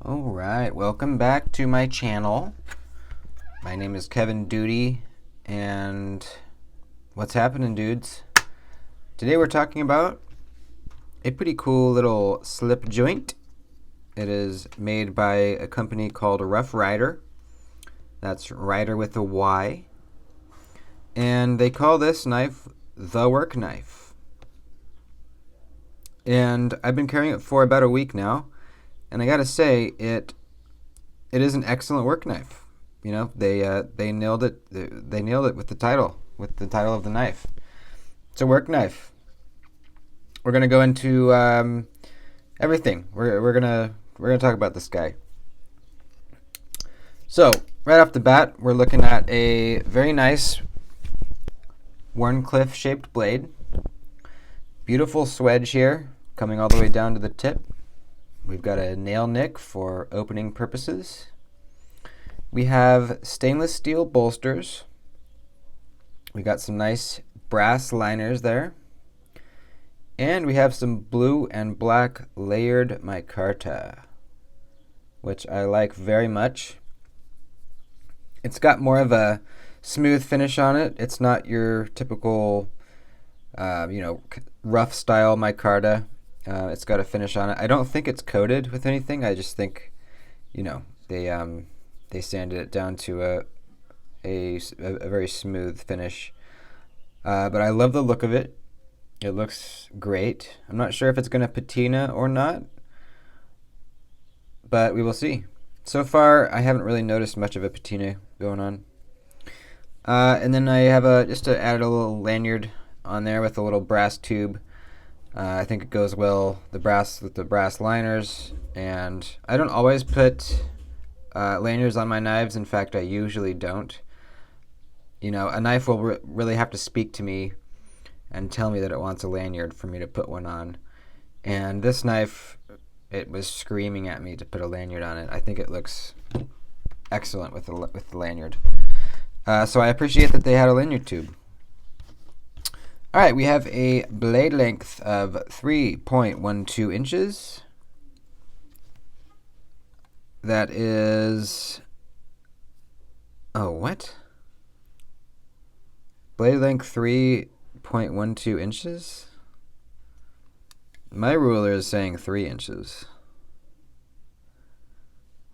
Alright, welcome back to my channel. My name is Kevin Duty, and what's happening, dudes? Today we're talking about a pretty cool little slip joint. It is made by a company called Rough Ryder. That's Ryder with a Y. And they call this knife the work knife. And I've been carrying it for about a week now. And I gotta say, it is an excellent work knife. You know, they nailed it. They nailed it with the title of the knife. It's a work knife. We're gonna go into everything. We're gonna talk about this guy. So right off the bat, we're looking at a very nice wharncliff shaped blade. Beautiful swedge here, coming all the way down to the tip. We've got a nail nick for opening purposes. We have stainless steel bolsters. We got some nice brass liners there. And we have some blue and black layered micarta, which I like very much. It's got more of a smooth finish on it. It's not your typical, rough style micarta. It's got a finish on it. I don't think it's coated with anything. I just think, they sanded it down to a very smooth finish. But I love the look of it. It looks great. I'm not sure if it's going to patina or not, but we will see. So far, I haven't really noticed much of a patina going on. And then I have just added a little lanyard on there with a little brass tube. I think it goes well, the brass with the brass liners, and I don't always put lanyards on my knives. In fact, I usually don't. You know, a knife will really have to speak to me and tell me that it wants a lanyard for me to put one on. And this knife, it was screaming at me to put a lanyard on it. I think it looks excellent with the lanyard. So I appreciate that they had a lanyard tube. All right, we have a blade length of 3.12 inches. That is... Oh, what? Blade length 3.12 inches? My ruler is saying 3 inches.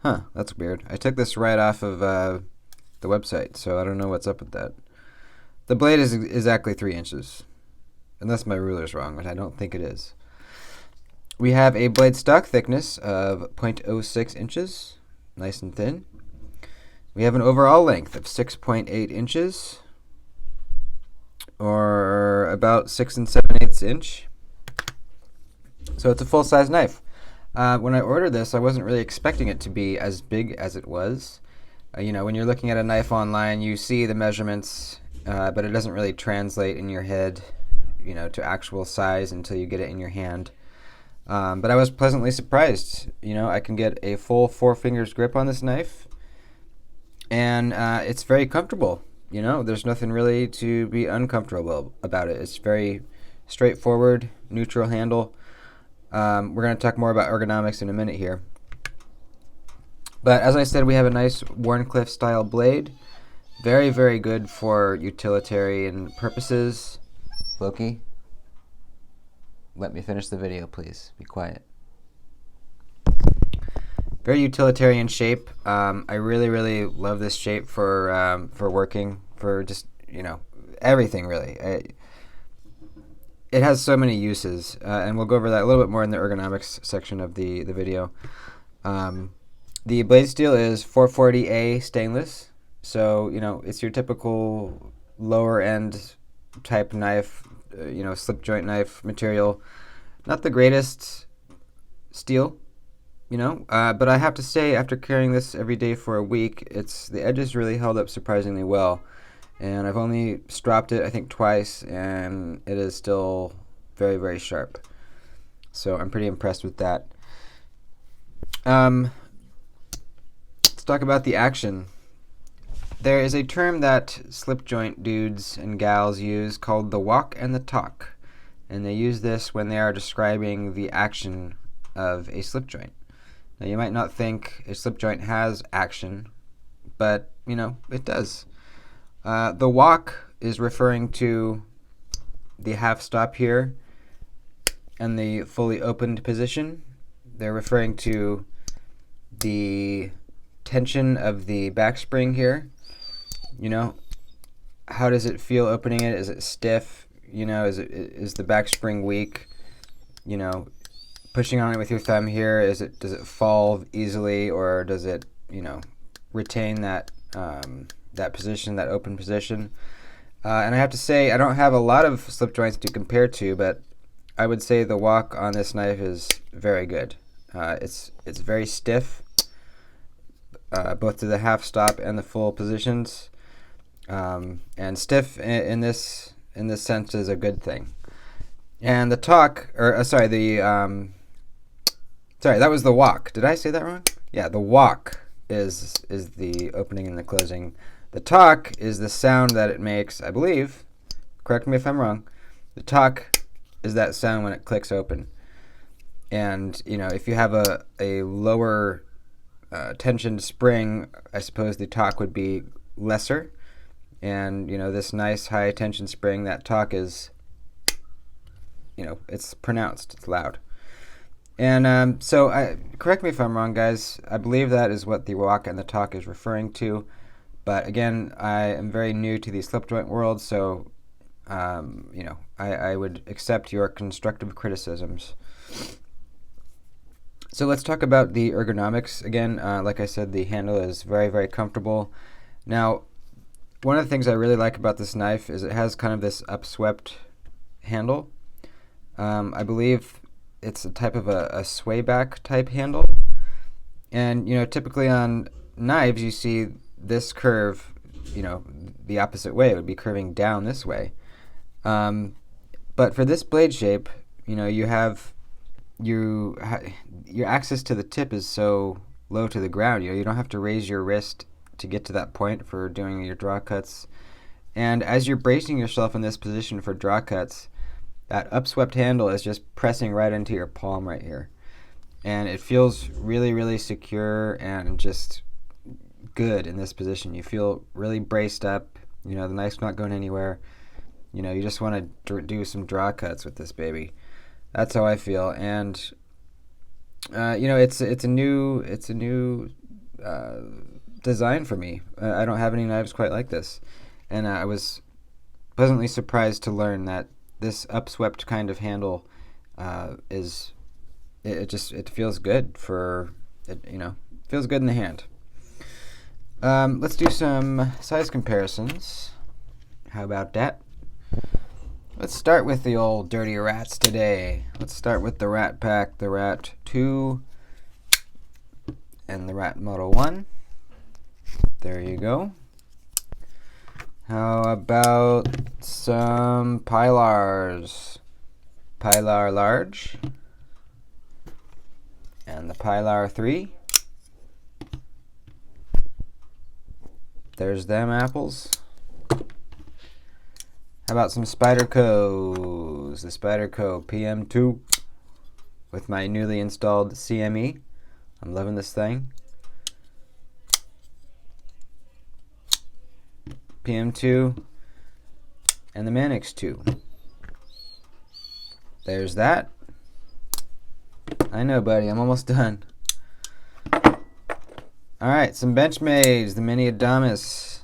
Huh, that's weird. I took this right off of the website, so I don't know what's up with that. The blade is exactly 3 inches, unless my ruler's wrong, but I don't think it is. We have a blade stock thickness of 0.06 inches, nice and thin. We have an overall length of 6.8 inches, or about 6 7/8 inch. So it's a full-size knife. When I ordered this, I wasn't really expecting it to be as big as it was. When you're looking at a knife online, you see the measurements, but it doesn't really translate in your head, to actual size until you get it in your hand. But I was pleasantly surprised. I can get a full 4 fingers grip on this knife, and it's very comfortable. There's nothing really to be uncomfortable about it. It's very straightforward, neutral handle. We're going to talk more about ergonomics in a minute here. But as I said, we have a nice Wharncliffe style blade. Very, very good for utilitarian purposes. Loki, let me finish the video, please. Be quiet. Very utilitarian shape. I really, really love this shape for working, for just, everything really. It has so many uses, and we'll go over that a little bit more in the ergonomics section of the video. The blade steel is 440A stainless, so it's your typical lower end type knife, slip joint knife material. Not the greatest steel, but I have to say, after carrying this every day for a week, the edges really held up surprisingly well. And I've only stropped it, I think, twice, and it is still very, very sharp. So I'm pretty impressed with that. Let's talk about the action. There is a term that slip joint dudes and gals use called the walk and the talk. And they use this when they are describing the action of a slip joint. Now you might not think a slip joint has action, but it does. The walk is referring to the half stop here and the fully opened position. They're referring to the tension of the back spring here. How does it feel opening it? Is it stiff? Is the back spring weak? Pushing on it with your thumb here, does it fall easily, or does it retain that that position, that open position? And I have to say, I don't have a lot of slip joints to compare to, but I would say the walk on this knife is very good. It's very stiff, both to the half stop and the full positions, and stiff in this sense is a good thing. And the talk, sorry, that was the walk. Did I say that wrong? Yeah, the walk is the opening and the closing. The talk is the sound that it makes, I believe. Correct me if I'm wrong. The talk is that sound when it clicks open. And, if you have a lower tensioned spring, I suppose the talk would be lesser. And, this nice high tension spring, that talk is, it's pronounced, it's loud. And so, correct me if I'm wrong, guys. I believe that is what the walk and the talk is referring to. But again, I am very new to the slip joint world, so I would accept your constructive criticisms. So let's talk about the ergonomics again. Like I said, the handle is very, very comfortable. Now, one of the things I really like about this knife is it has kind of this upswept handle. I believe it's a type of a sway back type handle. And, typically on knives you see this curve, the opposite way. It would be curving down this way. But for this blade shape, you have your access to the tip is so low to the ground. You don't have to raise your wrist to get to that point for doing your draw cuts. And as you're bracing yourself in this position for draw cuts, that upswept handle is just pressing right into your palm right here. And it feels really, really secure and just good in this position. You feel really braced up. The knife's not going anywhere. You just want to do some draw cuts with this baby. That's how I feel. And it's a new design for me. I don't have any knives quite like this, and I was pleasantly surprised to learn that this upswept kind of handle it feels good for it. Feels good in the hand. Let's do some size comparisons. How about that? Let's start with the old dirty rats today. Let's start with the Rat Pack, the Rat 2, and the Rat Moto 1. There you go. How about some Pilars? Pilar Large and the Pilar 3. There's them apples. How about some Spydercos? The Spyderco PM2 with my newly installed CME. I'm loving this thing. PM2 and the Manix 2. There's that. I know, buddy. I'm almost done. Alright, some Benchmades, the Mini Adamas,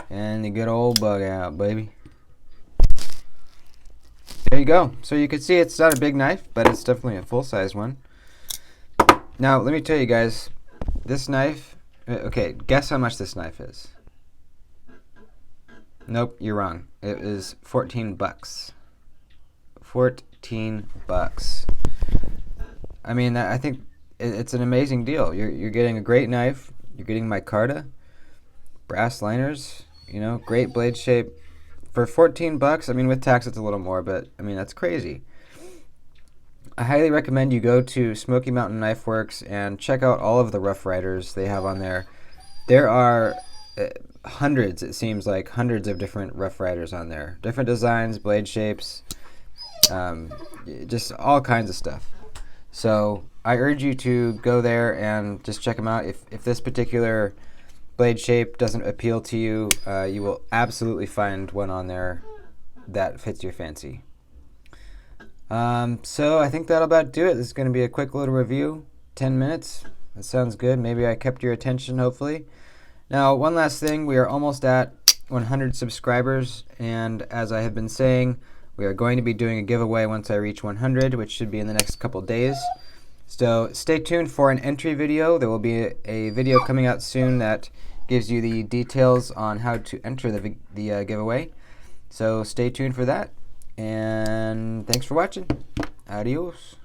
and the good old Bug Out, baby. There you go. So you can see it's not a big knife, but it's definitely a full-size one. Now, let me tell you guys, this knife, okay, guess how much this knife is. Nope, you're wrong. It is 14 bucks. 14 bucks. I mean, I think it's an amazing deal. You're getting a great knife. You're getting micarta, brass liners, great blade shape. For 14 bucks, I mean, with tax it's a little more, but I mean, that's crazy. I highly recommend you go to Smoky Mountain Knife Works and check out all of the Rough Ryders they have on there. There are hundreds, it seems like, hundreds of different Rough Ryders on there. Different designs, blade shapes, just all kinds of stuff. So I urge you to go there and just check them out. If this particular blade shape doesn't appeal to you, you will absolutely find one on there that fits your fancy. So I think that'll about do it. This is going to be a quick little review, 10 minutes. That sounds good. Maybe I kept your attention, hopefully. Now, one last thing. We are almost at 100 subscribers, and as I have been saying, we are going to be doing a giveaway once I reach 100, which should be in the next couple days. So stay tuned for an entry video. There will be a video coming out soon that gives you the details on how to enter the giveaway. So stay tuned for that, and thanks for watching. Adios.